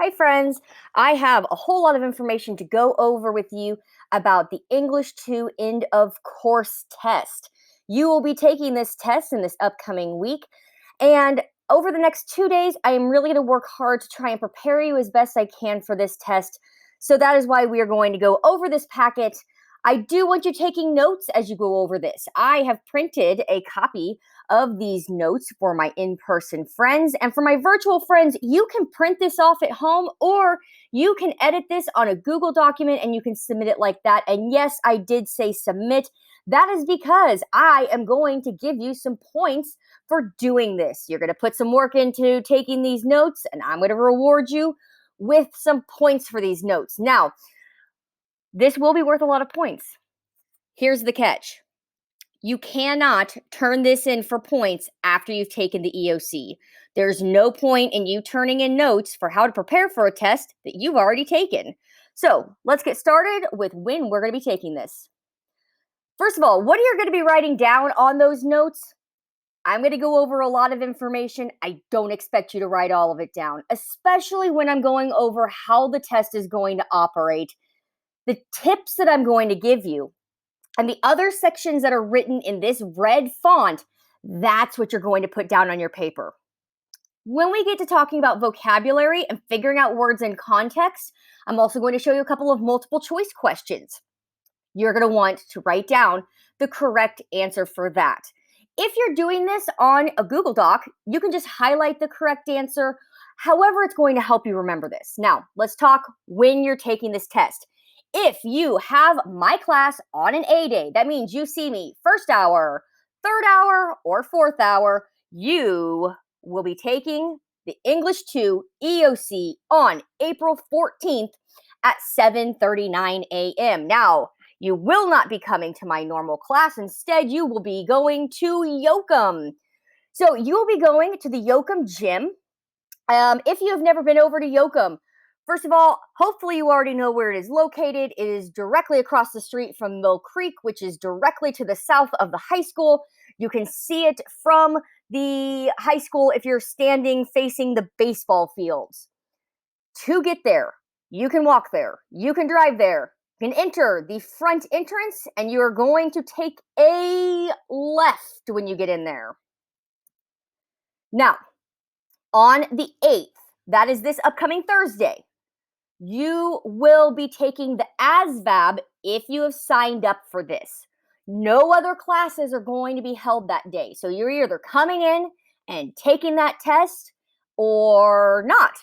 Hi, friends. I have a whole lot of information to go over with you about the English 2 end of course test. You will be taking this test in this upcoming week. And over the next 2 days, I am really going to work hard to try and prepare you as best I can for this test. So that is why we are going to go over this packet. I do want you taking notes as you go over this. I have printed a copy of these notes for my in-person friends. And for my virtual friends, you can print this off at home or you can edit this on a Google document and you can submit it like that. And yes, I did say submit. That is because I am going to give you some points for doing this. You're going to put some work into taking these notes and I'm going to reward you with some points for these notes. Now, this will be worth a lot of points. Here's the catch. You cannot turn this in for points after you've taken the EOC. There's no point in you turning in notes for how to prepare for a test that you've already taken. So let's get started with when we're going to be taking this. First of all, what are you going to be writing down on those notes? I'm going to go over a lot of information. I don't expect you to write all of it down, especially when I'm going over how the test is going to operate, the tips that I'm going to give you, and the other sections that are written in this red font, that's what you're going to put down on your paper. When we get to talking about vocabulary and figuring out words in context, I'm also going to show you a couple of multiple choice questions. You're going to want to write down the correct answer for that. If you're doing this on a Google Doc, you can just highlight the correct answer. However, it's going to help you remember this. Now, let's talk when you're taking this test. If you have my class on an A day, that means you see me first hour, third hour, or fourth hour, you will be taking the English 2 EOC on April 14th at 7:39 a.m. Now, you will not be coming to my normal class. Instead, you will be going to Yoakum. So you will be going to the Yoakum gym. If you have never been over to Yoakum, first of all, hopefully you already know where it is located. It is directly across the street from Mill Creek, which is directly to the south of the high school. You can see it from the high school if you're standing facing the baseball fields. To get there, you can walk there, you can drive there, you can enter the front entrance, and you are going to take a left when you get in there. Now, on the 8th, that is this upcoming Thursday, you will be taking the ASVAB if you have signed up for this. No other classes are going to be held that day. So you're either coming in and taking that test or not,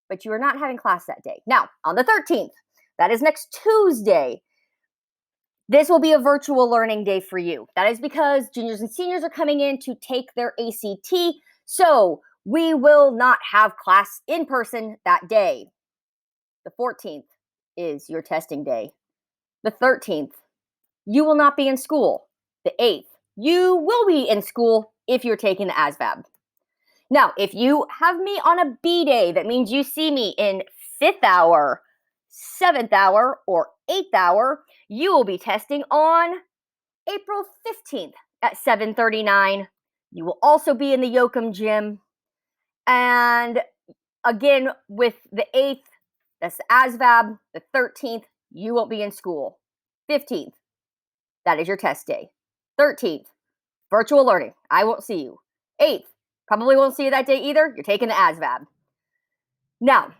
but you are not having class that day. Now, on the 13th, that is next Tuesday, this will be a virtual learning day for you. That is because juniors and seniors are coming in to take their ACT, so we will not have class in person that day. The 14th is your testing day. The 13th, you will not be in school. The 8th, you will be in school if you're taking the ASVAB. Now, if you have me on a B day, that means you see me in 5th hour, 7th hour, or 8th hour, you will be testing on April 15th at 7:39. You will also be in the Yoakum gym. And again, with the 8th, that's the ASVAB. The 13th, you won't be in school. 15th, that is your test day. 13th, virtual learning. I won't see you. 8th, probably won't see you that day either. You're taking the ASVAB. Now,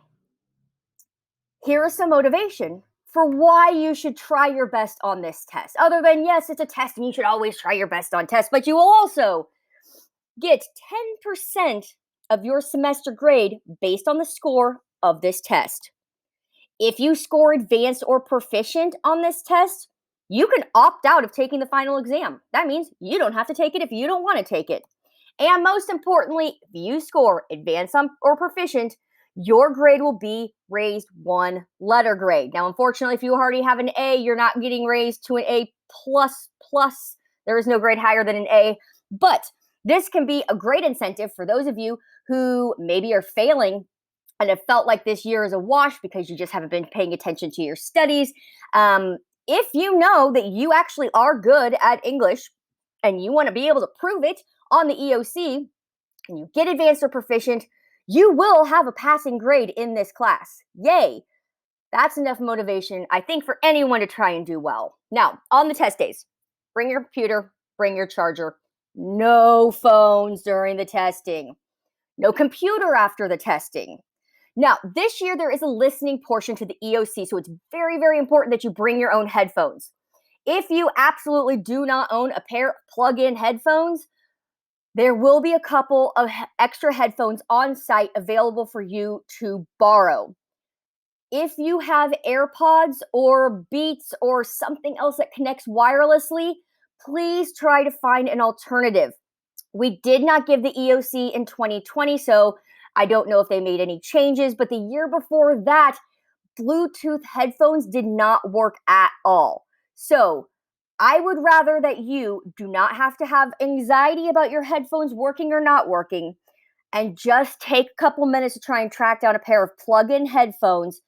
here is some motivation for why you should try your best on this test. Other than, yes, it's a test and you should always try your best on tests, but you will also get 10% of your semester grade based on the score of this test. If you score advanced or proficient on this test, you can opt out of taking the final exam. That means you don't have to take it if you don't want to take it. And most importantly, if you score advanced or proficient, your grade will be raised one letter grade. Now, unfortunately, if you already have an A, you're not getting raised to an A++. There is no grade higher than an A. But this can be a great incentive for those of you who maybe are failing and have felt like this year is a wash because you just haven't been paying attention to your studies. If you know that you actually are good at English and you want to be able to prove it on the EOC, and you get advanced or proficient, You will have a passing grade in this class. Yay! That's enough motivation, I think, for anyone to try and do well. Now, on the test days, bring your computer, bring your charger. No phones during the testing. No computer after the testing. Now, this year there is a listening portion to the EOC, so it's very, very important that you bring your own headphones. If you absolutely do not own a pair of plug-in headphones, there will be a couple of extra headphones on site available for you to borrow. If you have AirPods or Beats or something else that connects wirelessly, please try to find an alternative. We did not give the EOC in 2020, so I don't know if they made any changes, but the year before that, Bluetooth headphones did not work at all. So I would rather that you do not have to have anxiety about your headphones working or not working, and just take a couple minutes to try and track down a pair of plug-in headphones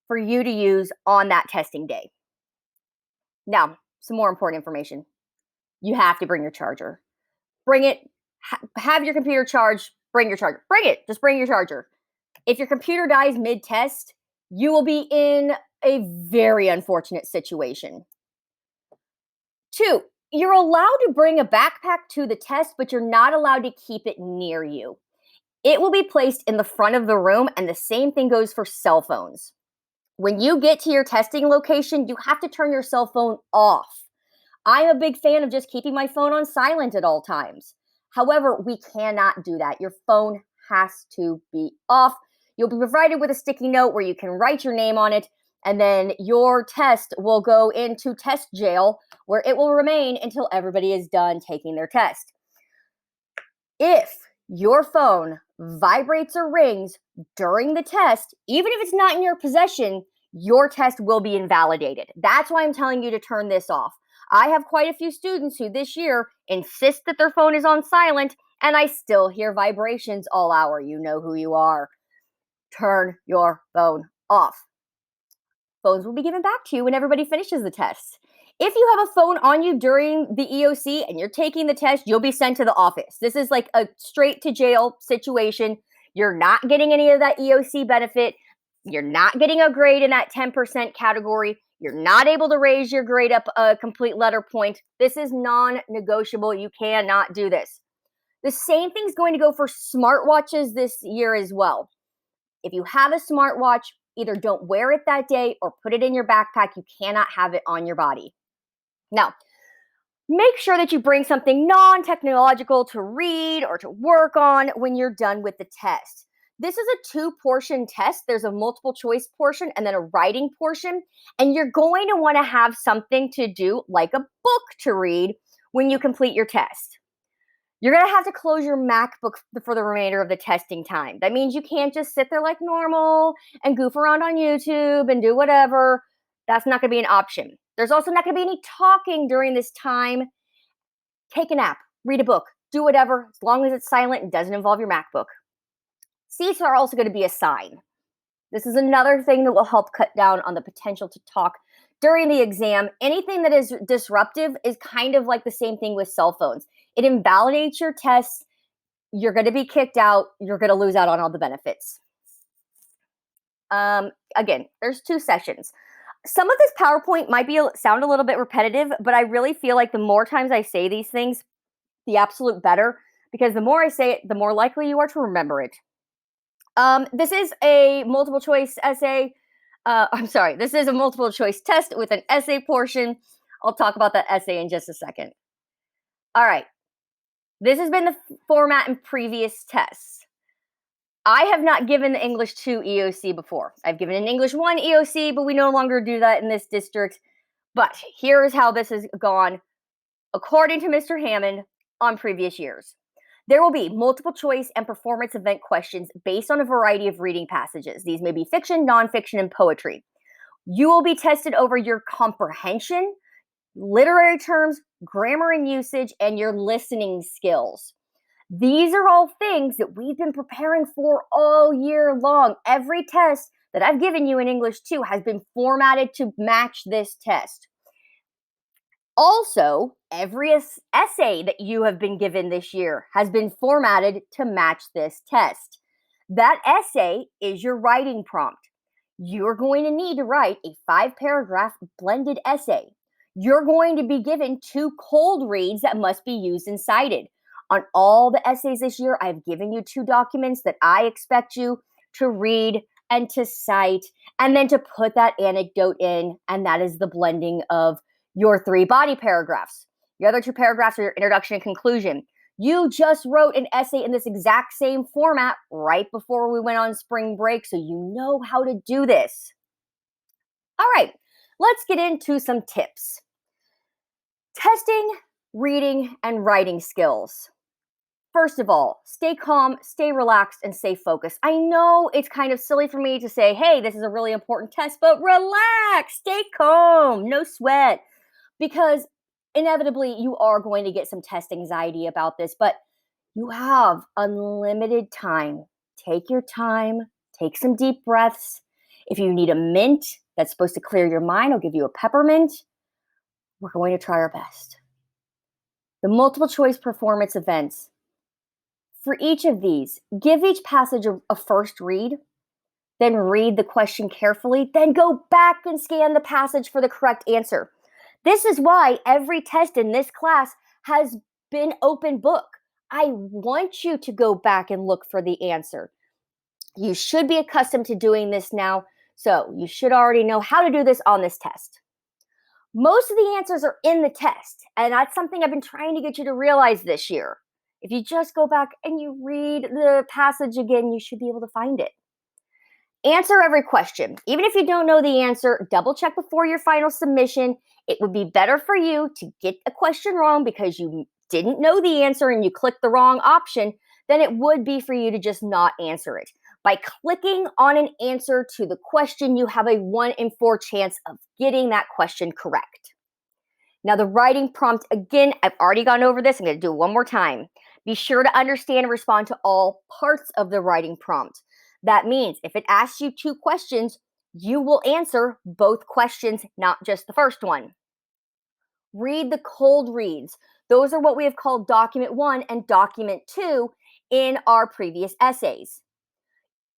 for you to use on that testing day. Now, some more important information. You have to bring your charger. Bring it, have your computer charged, bring your charger. Bring it, just bring your charger. If your computer dies mid-test, you will be in a very unfortunate situation. 2, you're allowed to bring a backpack to the test, but you're not allowed to keep it near you. It will be placed in the front of the room, and the same thing goes for cell phones. When you get to your testing location, you have to turn your cell phone off. I'm a big fan of just keeping my phone on silent at all times. However, we cannot do that. Your phone has to be off. You'll be provided with a sticky note where you can write your name on it, and then your test will go into test jail where it will remain until everybody is done taking their test. If your phone vibrates or rings during the test, even if it's not in your possession, your test will be invalidated. That's why I'm telling you to turn this off. I have quite a few students who this year insist that their phone is on silent, and I still hear vibrations all hour. You know who you are. Turn your phone off. Phones will be given back to you when everybody finishes the test. If you have a phone on you during the EOC and you're taking the test, you'll be sent to the office. This is like a straight to jail situation. You're not getting any of that EOC benefit. You're not getting a grade in that 10% category. You're not able to raise your grade up a complete letter point. This is non-negotiable. You cannot do this. The same thing's going to go for smartwatches this year as well. If you have a smartwatch, either don't wear it that day or put it in your backpack. You cannot have it on your body. Now, make sure that you bring something non-technological to read or to work on when you're done with the test. This is a 2-portion test. There's a multiple choice portion and then a writing portion. And you're going to want to have something to do, like a book to read, when you complete your test. You're going to have to close your MacBook for the remainder of the testing time. That means you can't just sit there like normal and goof around on YouTube and do whatever. That's not going to be an option. There's also not going to be any talking during this time. Take a nap, read a book, do whatever, as long as it's silent and doesn't involve your MacBook. Seats are also going to be assigned. This is another thing that will help cut down on the potential to talk during the exam. Anything that is disruptive is kind of like the same thing with cell phones. It invalidates your tests. You're going to be kicked out. You're going to lose out on all the benefits. Again, there's 2 sessions. Some of this PowerPoint might sound a little bit repetitive, but I really feel like the more times I say these things, the absolute better, because the more I say it, the more likely you are to remember it. This is a multiple choice essay. This is a multiple choice test with an essay portion. I'll talk about that essay in just a second. All right. This has been the format in previous tests. I have not given the English 2 EOC before. I've given an English 1 EOC, but we no longer do that in this district. But here is how this has gone according to Mr. Hammond on previous years. There will be multiple choice and performance event questions based on a variety of reading passages. These may be fiction, nonfiction, and poetry. You will be tested over your comprehension, literary terms, grammar and usage, and your listening skills. These are all things that we've been preparing for all year long. Every test that I've given you in English 2 has been formatted to match this test. Also, every essay that you have been given this year has been formatted to match this test. That essay is your writing prompt. You're going to need to write a 5-paragraph blended essay. You're going to be given 2 cold reads that must be used and cited. On all the essays this year, I've given you 2 documents that I expect you to read and to cite, and then to put that anecdote in, and that is the blending of your 3 body paragraphs. The other 2 paragraphs are your introduction and conclusion. You just wrote an essay in this exact same format right before we went on spring break, so you know how to do this. All right, let's get into some tips. Testing reading and writing skills. First of all, stay calm, stay relaxed, and stay focused. I know it's kind of silly for me to say, hey, this is a really important test, but relax, stay calm, no sweat, because inevitably you are going to get some test anxiety about this, but you have unlimited time. Take your time, take some deep breaths. If you need a mint that's supposed to clear your mind, I'll give you a peppermint. We're going to try our best. The multiple choice performance events. For each of these, give each passage a first read, then read the question carefully, then go back and scan the passage for the correct answer. This is why every test in this class has been open book. I want you to go back and look for the answer. You should be accustomed to doing this now, so you should already know how to do this on this test. Most of the answers are in the test, and that's something I've been trying to get you to realize this year. If you just go back and you read the passage again, you should be able to find it. Answer every question. Even if you don't know the answer, double check before your final submission. It would be better for you to get a question wrong because you didn't know the answer and you clicked the wrong option than it would be for you to just not answer it. By clicking on an answer to the question, you have a 1 in 4 chance of getting that question correct. Now, the writing prompt, again, I've already gone over this. I'm going to do it one more time. Be sure to understand and respond to all parts of the writing prompt. That means if it asks you 2 questions, you will answer both questions, not just the first one. Read the cold reads. Those are what we have called document 1 and document 2 in our previous essays.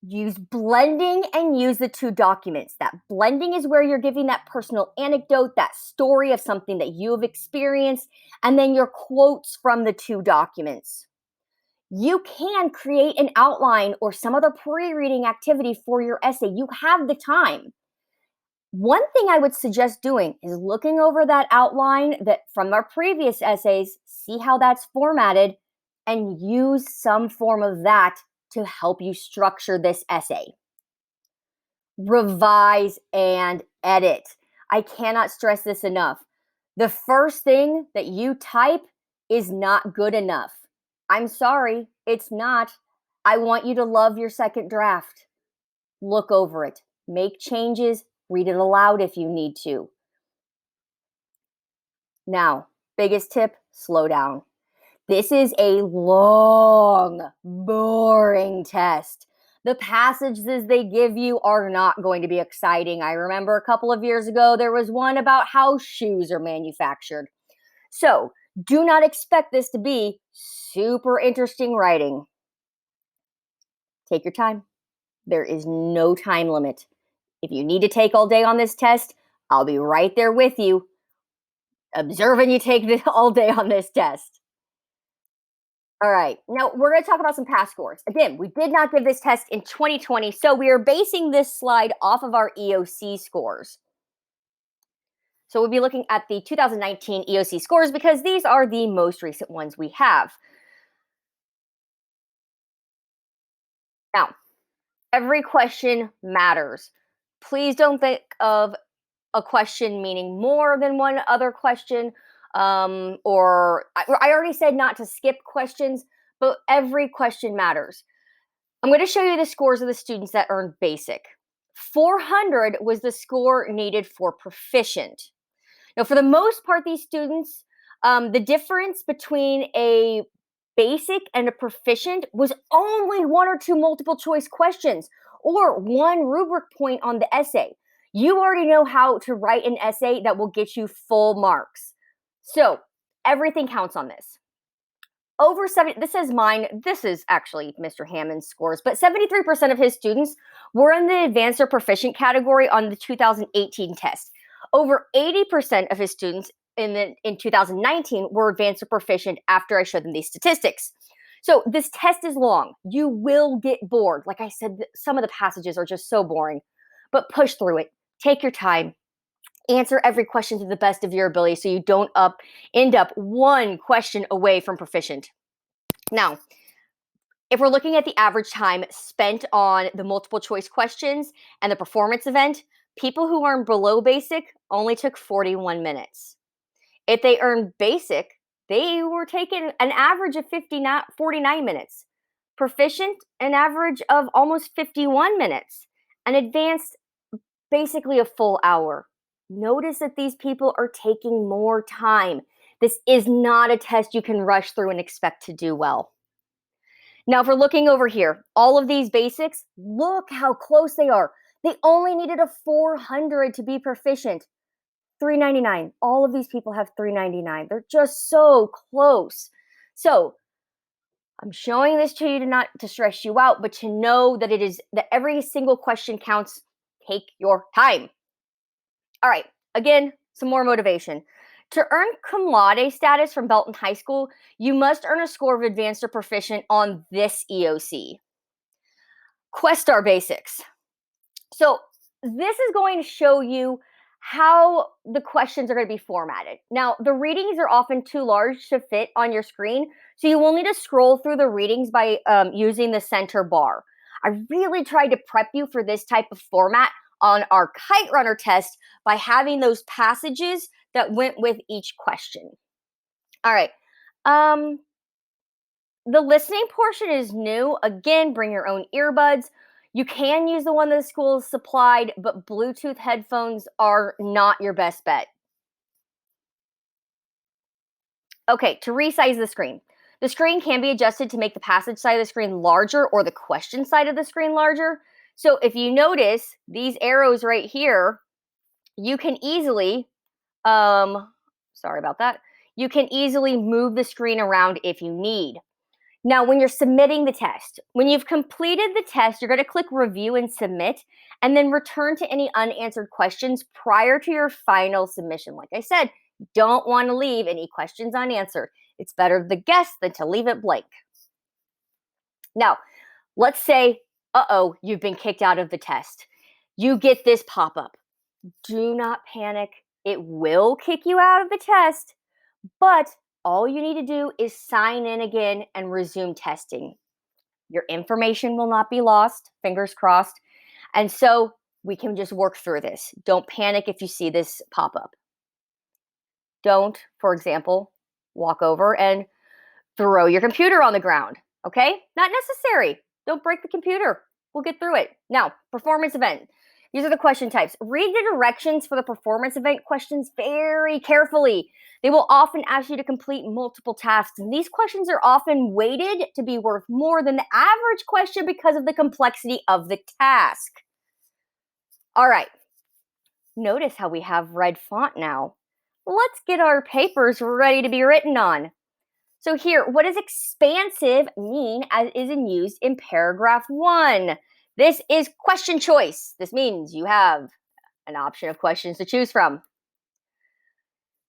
Use blending and use the 2 documents. That blending is where you're giving that personal anecdote, that story of something that you have experienced, and then your quotes from the 2 documents. You can create an outline or some other pre-reading activity for your essay. You have the time. One thing I would suggest doing is looking over that outline that from our previous essays, see how that's formatted, and use some form of that to help you structure this essay. Revise and edit. I cannot stress this enough. The first thing that you type is not good enough. I'm sorry, it's not. I want you to love your second draft. Look over it. Make changes. Read it aloud if you need to. Now, biggest tip, slow down. This is a long, boring test. The passages they give you are not going to be exciting. I remember a couple of years ago, there was one about how shoes are manufactured. So, do not expect this to be super interesting writing. Take your time. There is no time limit. If you need to take all day on this test, I'll be right there with you, observing you take this all day on this test. All right, now we're going to talk about some past scores. Again, we did not give this test in 2020, so we are basing this slide off of our EOC scores. So we'll be looking at the 2019 EOC scores because these are the most recent ones we have. Now, every question matters. Please don't think of a question meaning more than one other question. I already said not to skip questions, but every question matters. I'm going to show you the scores of the students that earned basic. 400 was the score needed for proficient. Now, for the most part, these students, the difference between a basic and a proficient was only 1 or 2 multiple choice questions or 1 rubric point on the essay. You already know how to write an essay that will get you full marks. So everything counts on this. over 70, this is mine, this is actually Mr. Hammond's scores, but 73% of his students were in the advanced or proficient category on the 2018 test. Over 80% of his students in 2019 were advanced or proficient after I showed them these statistics. So this test is long. You will get bored. Like I said, some of the passages are just so boring, but push through it. Take your time. Answer every question to the best of your ability so you don't end up one question away from proficient. Now, if we're looking at the average time spent on the multiple choice questions and the performance event, people who earned below basic only took 41 minutes. If they earned basic, they were taking an average of 49 minutes. Proficient, an average of almost 51 minutes. And advanced, basically a full hour. Notice that these people are taking more time. This is not a test you can rush through and expect to do well. Now, if we're looking over here, all of these basics, look how close they are. They only needed a 400 to be proficient. 399. All of these people have 399. They're just so close. So I'm showing this to you not to stress you out, but to know that that every single question counts. Take your time. All right, again, some more motivation. To earn cum laude status from Belton High School, you must earn a score of advanced or proficient on this EOC. Questar Basics. So this is going to show you how the questions are going to be formatted. Now, the readings are often too large to fit on your screen, so you will need to scroll through the readings by using the center bar. I really tried to prep you for this type of format on our Kite Runner test by having those passages that went with each question. All right. The listening portion is new. Again, bring your own earbuds. You can use the one that the school supplied, but Bluetooth headphones are not your best bet. Okay, to resize the screen. The screen can be adjusted to make the passage side of the screen larger or the question side of the screen larger. So if you notice these arrows right here, you can easily, sorry about that, you can easily move the screen around if you need. Now, when you're submitting the test, when you've completed the test, you're going to click Review and Submit, and then return to any unanswered questions prior to your final submission. Like I said, you don't want to leave any questions unanswered. It's better to guess than to leave it blank. Now, let's say, you've been kicked out of the test. You get this pop-up. Do not panic. It will kick you out of the test, but all you need to do is sign in again and resume testing. Your information will not be lost, fingers crossed. And so we can just work through this. Don't panic if you see this pop up. Don't, for example, walk over and throw your computer on the ground. Okay? Not necessary. Don't break the computer. We'll get through it. Now, performance event. These are the question types. Read the directions for the performance event questions very carefully. They will often ask you to complete multiple tasks, and these questions are often weighted to be worth more than the average question because of the complexity of the task. All right. Notice how we have red font now. Let's get our papers ready to be written on. So here, what does expansive mean as is used in paragraph 1? This is question choice. This means you have an option of questions to choose from.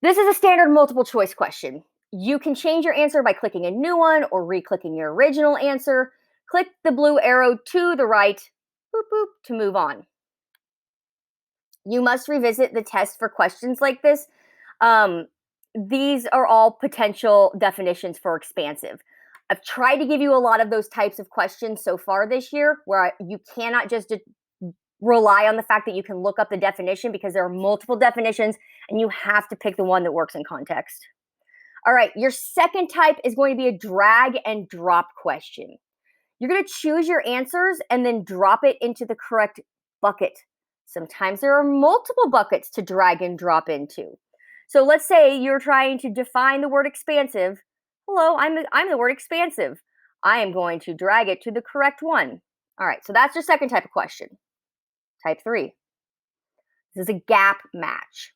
This is a standard multiple choice question. You can change your answer by clicking a new one or re-clicking your original answer. Click the blue arrow to the right, boop, boop, to move on. You must revisit the test for questions like this. These are all potential definitions for expansive. I've tried to give you a lot of those types of questions so far this year where you cannot just rely on the fact that you can look up the definition because there are multiple definitions and you have to pick the one that works in context. All right, your second type is going to be a drag and drop question. You're going to choose your answers and then drop it into the correct bucket. Sometimes there are multiple buckets to drag and drop into. So let's say you're trying to define the word expansive. Hello, I'm the word expansive. I am going to drag it to the correct one. All right, so that's your second type of question. Type 3. This is a gap match.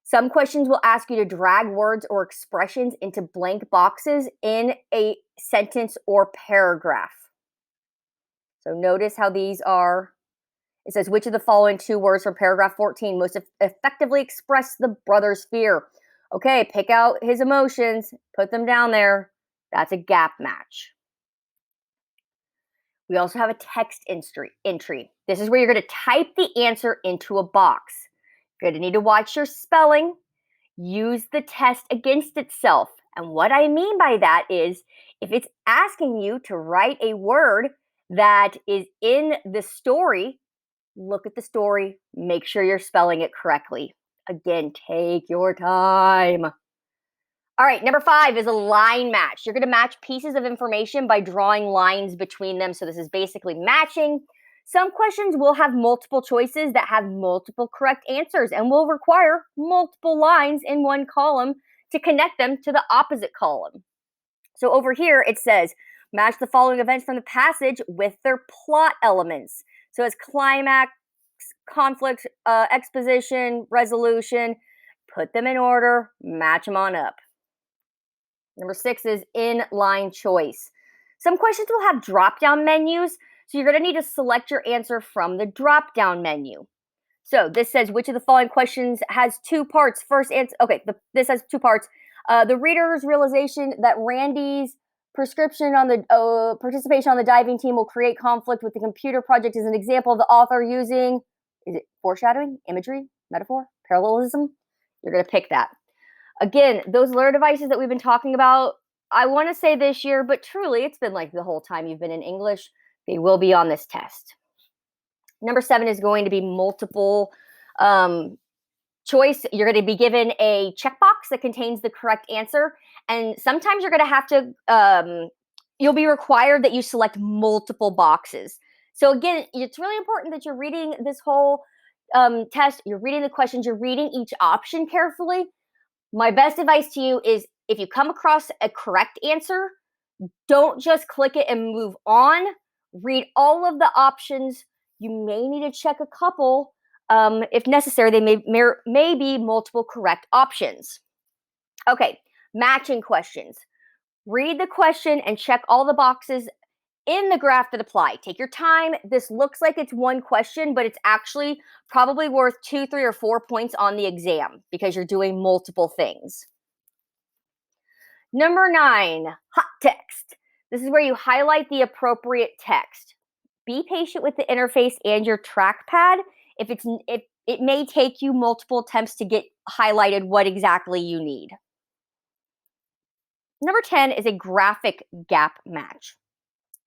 Some questions will ask you to drag words or expressions into blank boxes in a sentence or paragraph. So notice how these are. It says, which of the following two words from paragraph 14 most effectively express the brother's fear? Okay, pick out his emotions, put them down there. That's a gap match. We also have a text entry. This is where you're going to type the answer into a box. You're going to need to watch your spelling. Use the test against itself. And what I mean by that is if it's asking you to write a word that is in the story, look at the story, make sure you're spelling it correctly. Again, take your time. All right, number 5 is a line match. You're going to match pieces of information by drawing lines between them. So this is basically matching. Some questions will have multiple choices that have multiple correct answers and will require multiple lines in one column to connect them to the opposite column. So over here, it says, match the following events from the passage with their plot elements. So it's climax, conflict, exposition, resolution. Put them in order, match them on up. Number 6 is inline choice. Some questions will have drop-down menus, so you're going to need to select your answer from the drop-down menu. So this says, which of the following questions has 2 parts? First answer, okay, this has 2 parts. The reader's realization that Randy's prescription on the participation on the diving team will create conflict with the computer project is an example of the author using, is it foreshadowing, imagery, metaphor, parallelism? You're going to pick that. Again, those learner devices that we've been talking about, I want to say this year, but truly it's been like the whole time you've been in English. They will be on this test. Number 7 is going to be multiple choice. You're going to be given a checkbox that contains the correct answer. And sometimes you're going to have to, you'll be required that you select multiple boxes. So again, it's really important that you're reading this whole test. You're reading the questions. You're reading each option carefully. My best advice to you is if you come across a correct answer, don't just click it and move on. Read all of the options. You may need to check a couple. If necessary, they may be multiple correct options. Okay, matching questions. Read the question and check all the boxes in the graph that apply. Take your time. This looks like it's one question, but it's actually probably worth 2, 3, or 4 points on the exam because you're doing multiple things. Number 9, hot text. This is where you highlight the appropriate text. Be patient with the interface and your trackpad. If it may take you multiple attempts to get highlighted what exactly you need. Number 10 is a graphic gap match.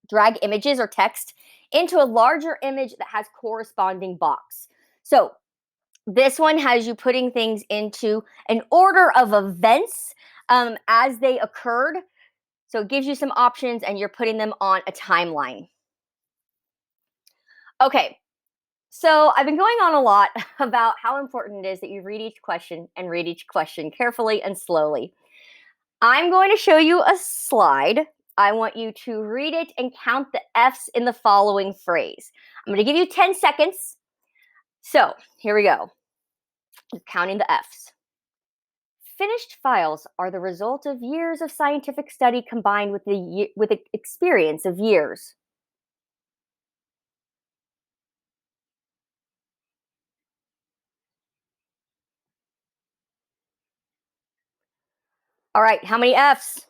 Drag images or text into a larger image that has corresponding box. So this one has you putting things into an order of events as they occurred. So it gives you some options and you're putting them on a timeline. Okay, so I've been going on a lot about how important it is that you read each question and read each question carefully and slowly. I'm going to show you a slide. I want you to read it and count the F's in the following phrase. I'm going to give you 10 seconds. So here we go. I'm counting the F's. Finished files are the result of years of scientific study combined with the experience of years. All right, how many F's?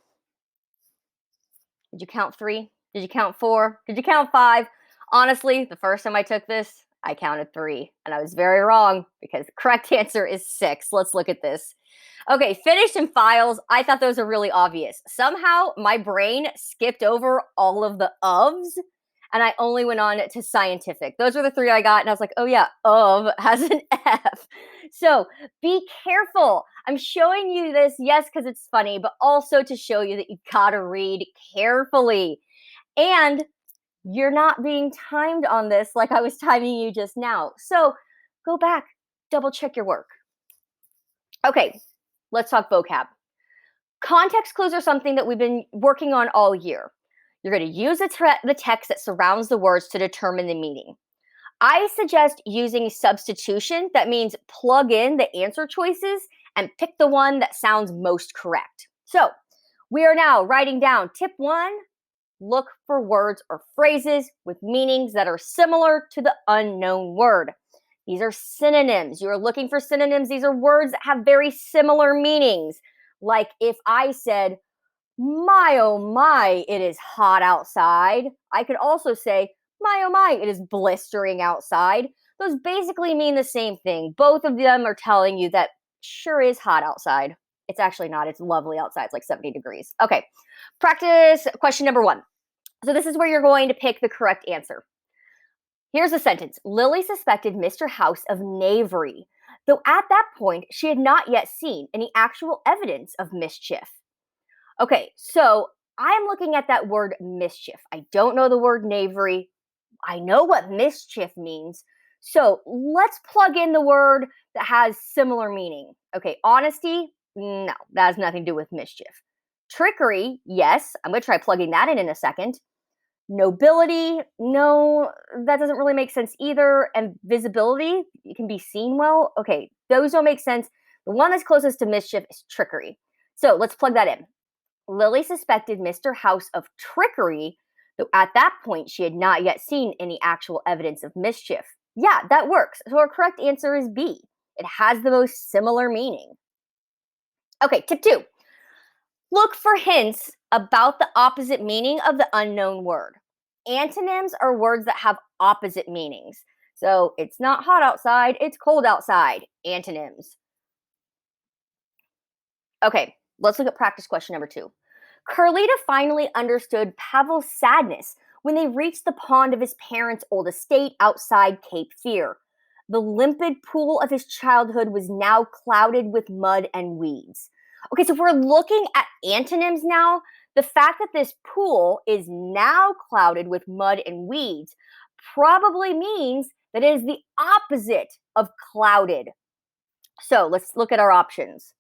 Did you count 3? Did you count 4? Did you count 5? Honestly, the first time I took this, I counted 3, and I was very wrong because the correct answer is 6. Let's look at this. Okay, finished and files. I thought those are really obvious. Somehow my brain skipped over all of the ofs, and I only went on to scientific. Those were the 3 I got, and I was like, oh yeah, of has an F. So be careful. I'm showing you this, yes, because it's funny, but also to show you that you gotta read carefully. And you're not being timed on this like I was timing you just now. So go back, double check your work. Okay, let's talk vocab. Context clues are something that we've been working on all year. You're going to use the text that surrounds the words to determine the meaning. I suggest using substitution. That means plug in the answer choices and pick the one that sounds most correct. So we are now writing down tip 1. Look for words or phrases with meanings that are similar to the unknown word. These are synonyms. You are looking for synonyms. These are words that have very similar meanings. Like if I said, my oh my, it is hot outside, I could also say, my oh my, it is blistering outside. Those basically mean the same thing. Both of them are telling you that sure is hot outside. It's actually not. It's lovely outside. It's like 70 degrees. Okay, practice question number 1. So this is where you're going to pick the correct answer. Here's a sentence. Lily suspected Mr. House of knavery, though at that point she had not yet seen any actual evidence of mischief. Okay, so I'm looking at that word mischief. I don't know the word knavery. I know what mischief means. So let's plug in the word that has similar meaning. Okay, honesty? No, that has nothing to do with mischief. Trickery? Yes, I'm going to try plugging that in a second. Nobility? No, that doesn't really make sense either. And visibility? You can be seen well. Okay, those don't make sense. The one that's closest to mischief is trickery. So let's plug that in. Lily suspected Mr. House of trickery, though at that point she had not yet seen any actual evidence of mischief. Yeah, that works. So our correct answer is B. It has the most similar meaning. Okay, tip 2. Look for hints about the opposite meaning of the unknown word. Antonyms are words that have opposite meanings. So it's not hot outside, it's cold outside. Antonyms. Okay, let's look at practice question number 2. Carlita finally understood Pavel's sadness when they reached the pond of his parents' old estate outside Cape Fear. The limpid pool of his childhood was now clouded with mud and weeds. Okay, so if we're looking at antonyms now, the fact that this pool is now clouded with mud and weeds probably means that it is the opposite of clouded. So let's look at our options.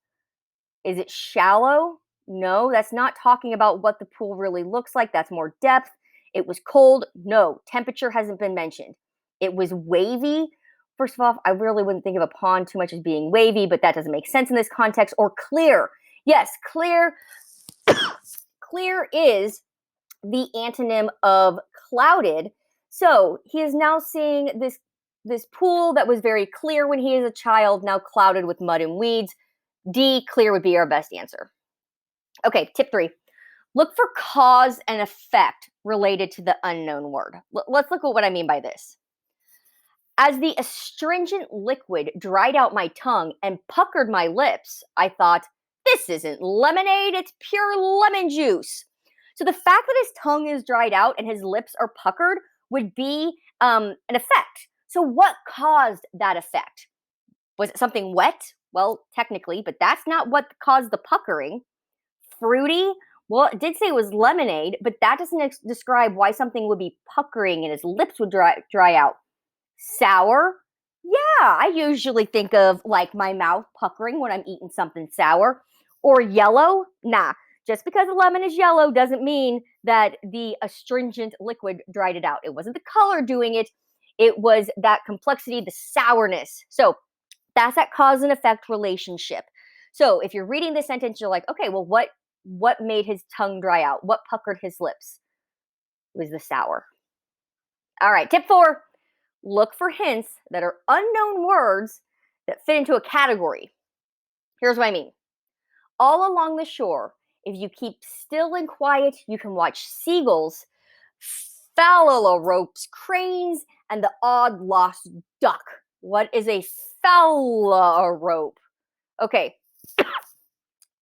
Is it shallow? No, that's not talking about what the pool really looks like. That's more depth. It was cold. No, temperature hasn't been mentioned. It was wavy. First of all, I really wouldn't think of a pond too much as being wavy, but that doesn't make sense in this context. Or clear. Yes, clear. Clear is the antonym of clouded. So he is now seeing this pool that was very clear when he is a child, now clouded with mud and weeds. D, clear would be our best answer. Okay, tip 3. Look for cause and effect related to the unknown word. Let's look at what I mean by this. As the astringent liquid dried out my tongue and puckered my lips, I thought, this isn't lemonade, it's pure lemon juice. So the fact that his tongue is dried out and his lips are puckered would be an effect. So what caused that effect? Was it something wet? Well, technically, but that's not what caused the puckering. Fruity? Well, it did say it was lemonade, but that doesn't describe why something would be puckering and his lips would dry out. Sour? Yeah, I usually think of like my mouth puckering when I'm eating something sour. Or yellow? Nah, just because the lemon is yellow doesn't mean that the astringent liquid dried it out. It wasn't the color doing it. It was that complexity, the sourness. So that's that cause and effect relationship. So if you're reading this sentence, you're like, okay, well, what made his tongue dry out? What puckered his lips? It was the sour. All right, tip 4. Look for hints that are unknown words that fit into a category. Here's what I mean. All along the shore, if you keep still and quiet, you can watch seagulls, phalaropes, cranes, and the odd lost duck. What is a phalarope? Okay,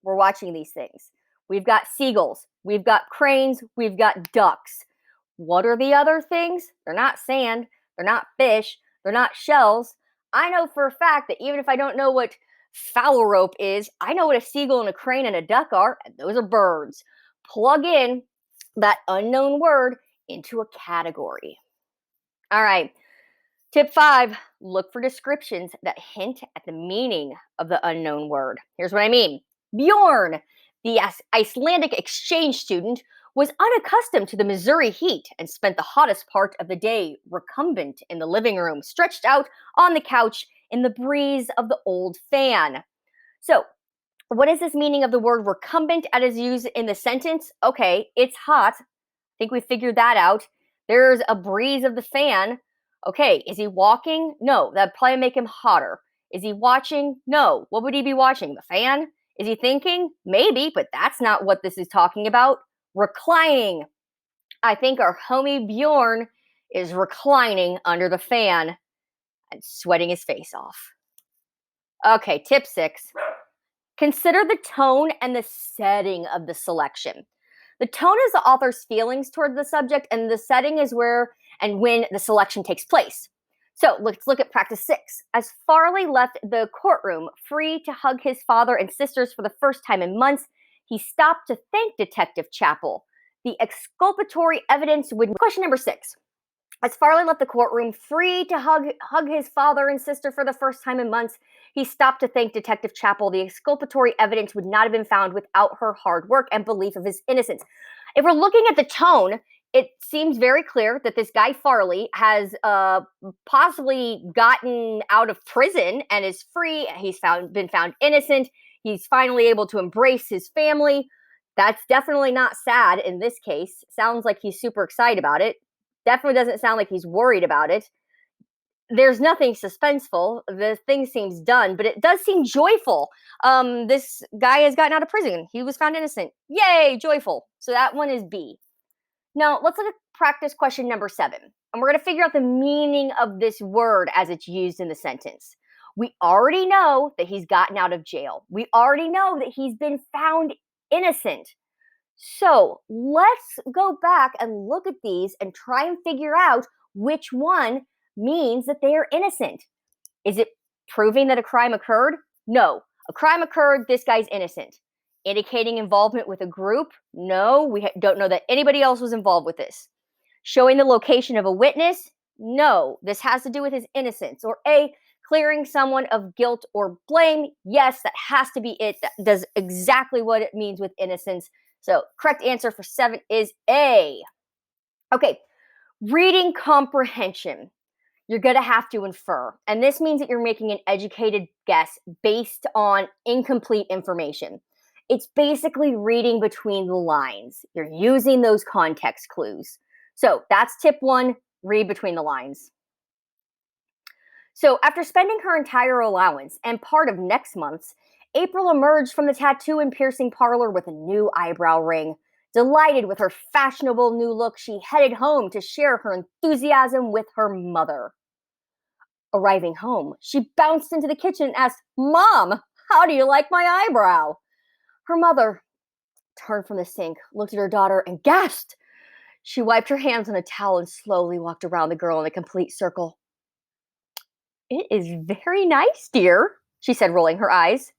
we're watching these things. We've got seagulls, we've got cranes, we've got ducks. What are the other things? They're not sand, they're not fish, they're not shells. I know for a fact that even if I don't know what phalarope is, I know what a seagull and a crane and a duck are, and those are birds. Plug in that unknown word into a category. All right. Tip 5, look for descriptions that hint at the meaning of the unknown word. Here's what I mean. Bjorn, the Icelandic exchange student, was unaccustomed to the Missouri heat and spent the hottest part of the day recumbent in the living room, stretched out on the couch in the breeze of the old fan. So, what is this meaning of the word recumbent as used in the sentence? Okay, it's hot. I think we figured that out. There's a breeze of the fan. Okay, is he walking? No, that'd probably make him hotter. Is he watching? No. What would he be watching? The fan? Is he thinking? Maybe, but that's not what this is talking about. Reclining. I think our homie Bjorn is reclining under the fan and sweating his face off. Okay, tip 6. Consider the tone and the setting of the selection. The tone is the author's feelings toward the subject, and the setting is where and when the selection takes place. So let's look at practice 6. As Farley left the courtroom, free to hug his father and sisters for the first time in months, he stopped to thank Detective Chappell. The exculpatory evidence would. Question number 6. As Farley left the courtroom, free to hug his father and sister for the first time in months, he stopped to thank Detective Chappell. The exculpatory evidence would not have been found without her hard work and belief of his innocence. If we're looking at the tone, it seems very clear that this guy Farley has possibly gotten out of prison and is free. He's been found innocent. He's finally able to embrace his family. That's definitely not sad in this case. Sounds like he's super excited about it. Definitely doesn't sound like he's worried about it. There's nothing suspenseful. The thing seems done, but it does seem joyful. This guy has gotten out of prison. He was found innocent. Yay, joyful. So that one is B. Now, let's look at practice question number 7. And we're going to figure out the meaning of this word as it's used in the sentence. We already know that he's gotten out of jail. We already know that he's been found innocent. So let's go back and look at these and try and figure out which one means that they are innocent. Is it proving that a crime occurred? No. A crime occurred, this guy's innocent. Indicating involvement with a group? No, we don't know that anybody else was involved with this. Showing the location of a witness? No, this has to do with his innocence. Or A, clearing someone of guilt or blame? Yes, that has to be it. That does exactly what it means with innocence. So, correct answer for 7 is A. Okay, reading comprehension. You're going to have to infer. And this means that you're making an educated guess based on incomplete information. It's basically reading between the lines. You're using those context clues. So, that's tip 1, read between the lines. So, after spending her entire allowance and part of next month's, April emerged from the tattoo and piercing parlor with a new eyebrow ring. Delighted with her fashionable new look, she headed home to share her enthusiasm with her mother. Arriving home, she bounced into the kitchen and asked, "Mom, how do you like my eyebrow?" Her mother turned from the sink, looked at her daughter, and gasped. She wiped her hands on a towel and slowly walked around the girl in a complete circle. "It is very nice, dear," she said, rolling her eyes.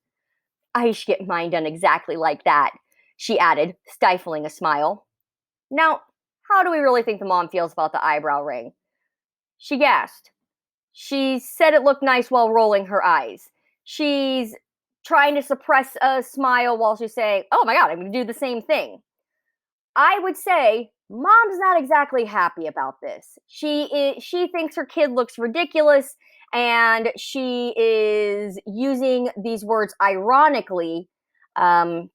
"I should get mine done exactly like that," she added, stifling a smile. Now, how do we really think the mom feels about the eyebrow ring? She gasped. She said it looked nice while rolling her eyes. She's trying to suppress a smile while she's saying, "Oh my God, I'm going to do the same thing." I would say mom's not exactly happy about this. She thinks her kid looks ridiculous, and she is using these words ironically to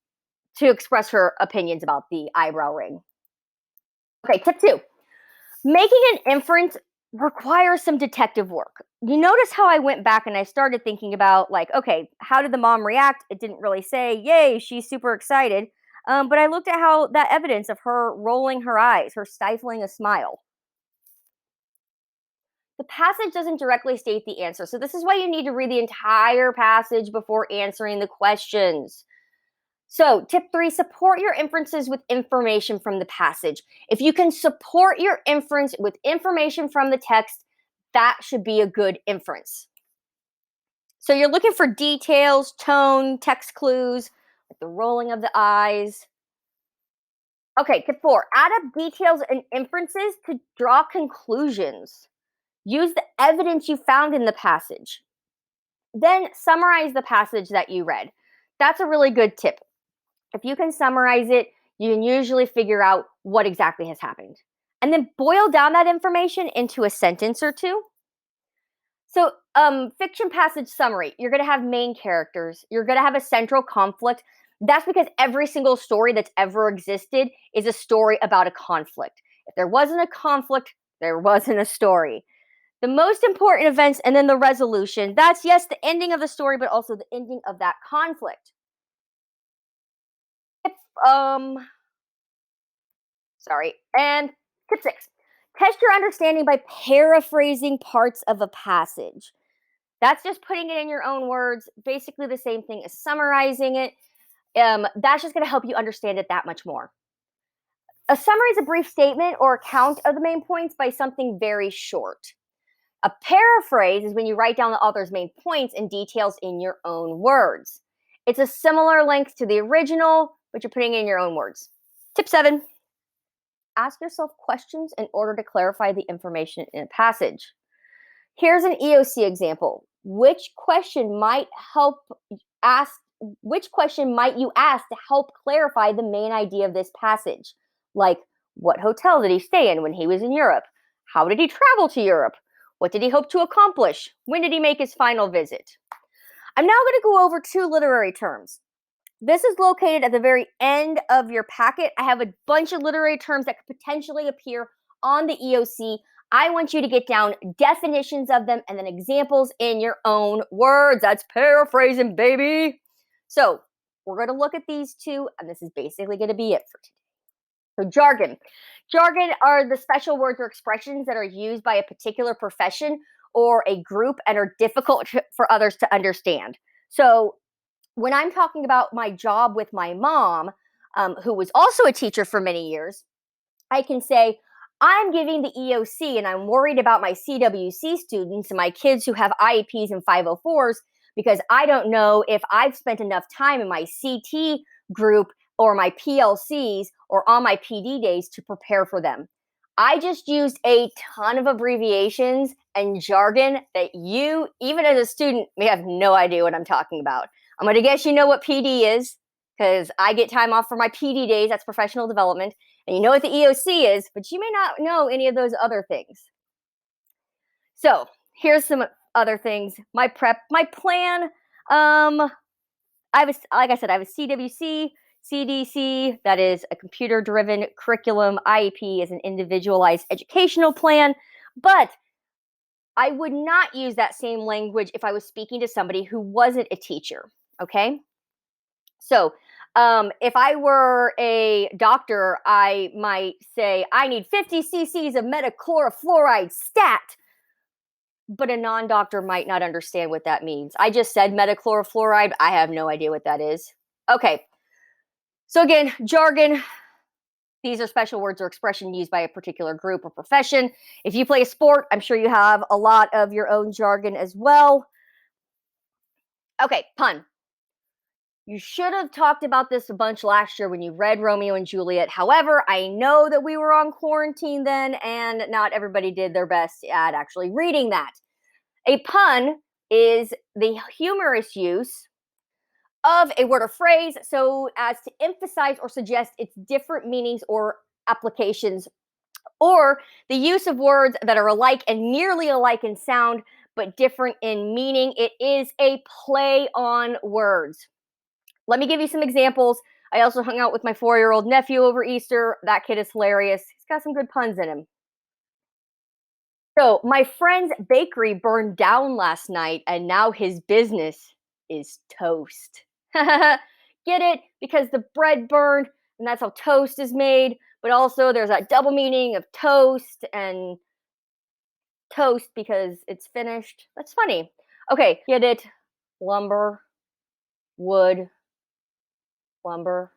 express her opinions about the eyebrow ring. Okay, tip 2. Making an inference requires some detective work. You notice how I went back and I started thinking about, like, okay, how did the mom react? It didn't really say, yay, she's super excited. But I looked at how that evidence of her rolling her eyes, her stifling a smile. The passage doesn't directly state the answer. So this is why you need to read the entire passage before answering the questions. So, tip 3, support your inferences with information from the passage. If you can support your inference with information from the text, that should be a good inference. So, you're looking for details, tone, text clues, like the rolling of the eyes. Okay, tip 4, add up details and inferences to draw conclusions. Use the evidence you found in the passage. Then summarize the passage that you read. That's a really good tip. If you can summarize it, you can usually figure out what exactly has happened. And then boil down that information into a sentence or two. So, fiction passage summary, you're going to have main characters, you're going to have a central conflict. That's because every single story that's ever existed is a story about a conflict. If there wasn't a conflict, there wasn't a story. The most important events and then the resolution. That's, yes, the ending of the story, but also the ending of that conflict. Um, Sorry. And tip 6. Test your understanding by paraphrasing parts of a passage. That's just putting it in your own words, basically the same thing as summarizing it. That's just going to help you understand it that much more. A summary is a brief statement or account of the main points by something very short. A paraphrase is when you write down the author's main points and details in your own words. It's a similar length to the original, but you're putting it in your own words. Tip 7. Ask yourself questions in order to clarify the information in a passage. Here's an EOC example. Which question might you ask to help clarify the main idea of this passage? Like, what hotel did he stay in when he was in Europe? How did he travel to Europe? What did he hope to accomplish? When did he make his final visit? I'm now going to go over 2 literary terms. This is located at the very end of your packet. I have a bunch of literary terms that could potentially appear on the EOC. I want you to get down definitions of them and then examples in your own words. That's paraphrasing, baby. So we're going to look at these 2, and this is basically going to be it for today. So jargon. Jargon are the special words or expressions that are used by a particular profession or a group and are difficult for others to understand. So when I'm talking about my job with my mom, who was also a teacher for many years, I can say, I'm giving the EOC and I'm worried about my CWC students and my kids who have IEPs and 504s because I don't know if I've spent enough time in my CT group or my PLCs or on my PD days to prepare for them. I just used a ton of abbreviations and jargon that you, even as a student, may have no idea what I'm talking about. I'm going to guess you know what PD is because I get time off for my PD days. That's professional development. And you know what the EOC is, but you may not know any of those other things. So here's some other things. My plan. Like I said, I have a CWC, CDC, that is a computer-driven curriculum. IEP is an individualized educational plan. But I would not use that same language if I was speaking to somebody who wasn't a teacher. Okay? So, if I were a doctor, I might say, I need 50 cc's of metachlorofluoride stat. But a non-doctor might not understand what that means. I just said metachlorofluoride. I have no idea what that is. Okay. So again, jargon. These are special words or expression used by a particular group or profession. If you play a sport, I'm sure you have a lot of your own jargon as well. Okay, pun. You should have talked about this a bunch last year when you read Romeo and Juliet. However, I know that we were on quarantine then, and not everybody did their best at actually reading that. A pun is the humorous use of a word or phrase so as to emphasize or suggest its different meanings or applications, or the use of words that are alike and nearly alike in sound but different in meaning. It is a play on words. Let me give you some examples. I also hung out with my 4-year-old nephew over Easter. That kid is hilarious. He's got some good puns in him. So, my friend's bakery burned down last night, and now his business is toast. Get it? Because the bread burned, and that's how toast is made. But also, there's that double meaning of toast and toast because it's finished. That's funny. Okay, get it? Lumber, wood, lumber.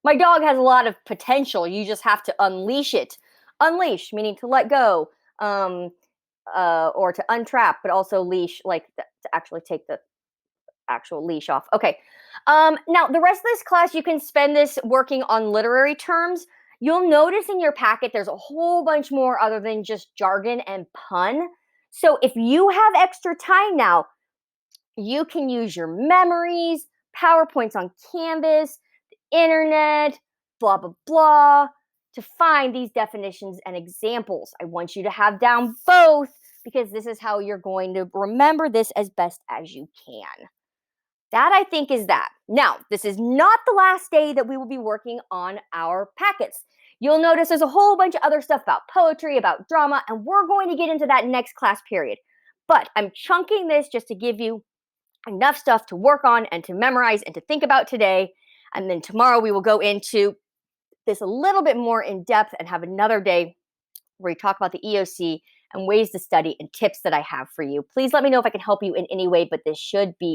My dog has a lot of potential. You just have to unleash it. Unleash, meaning to let go, or to untrap, but also leash, like to actually take the actual leash off. Okay. Now, the rest of this class, you can spend this working on literary terms. You'll notice in your packet there's a whole bunch more other than just jargon and pun. So if you have extra time now, you can use your memories, PowerPoints on Canvas, internet, blah, blah, blah, to find these definitions and examples. I want you to have down both because this is how you're going to remember this as best as you can. That I think is that. Now, this is not the last day that we will be working on our packets. You'll notice there's a whole bunch of other stuff about poetry, about drama, and we're going to get into that next class period. But I'm chunking this just to give you enough stuff to work on and to memorize and to think about today. And then tomorrow we will go into this a little bit more in depth and have another day where we talk about the EOC and ways to study and tips that I have for you. Please let me know if I can help you in any way, but this should be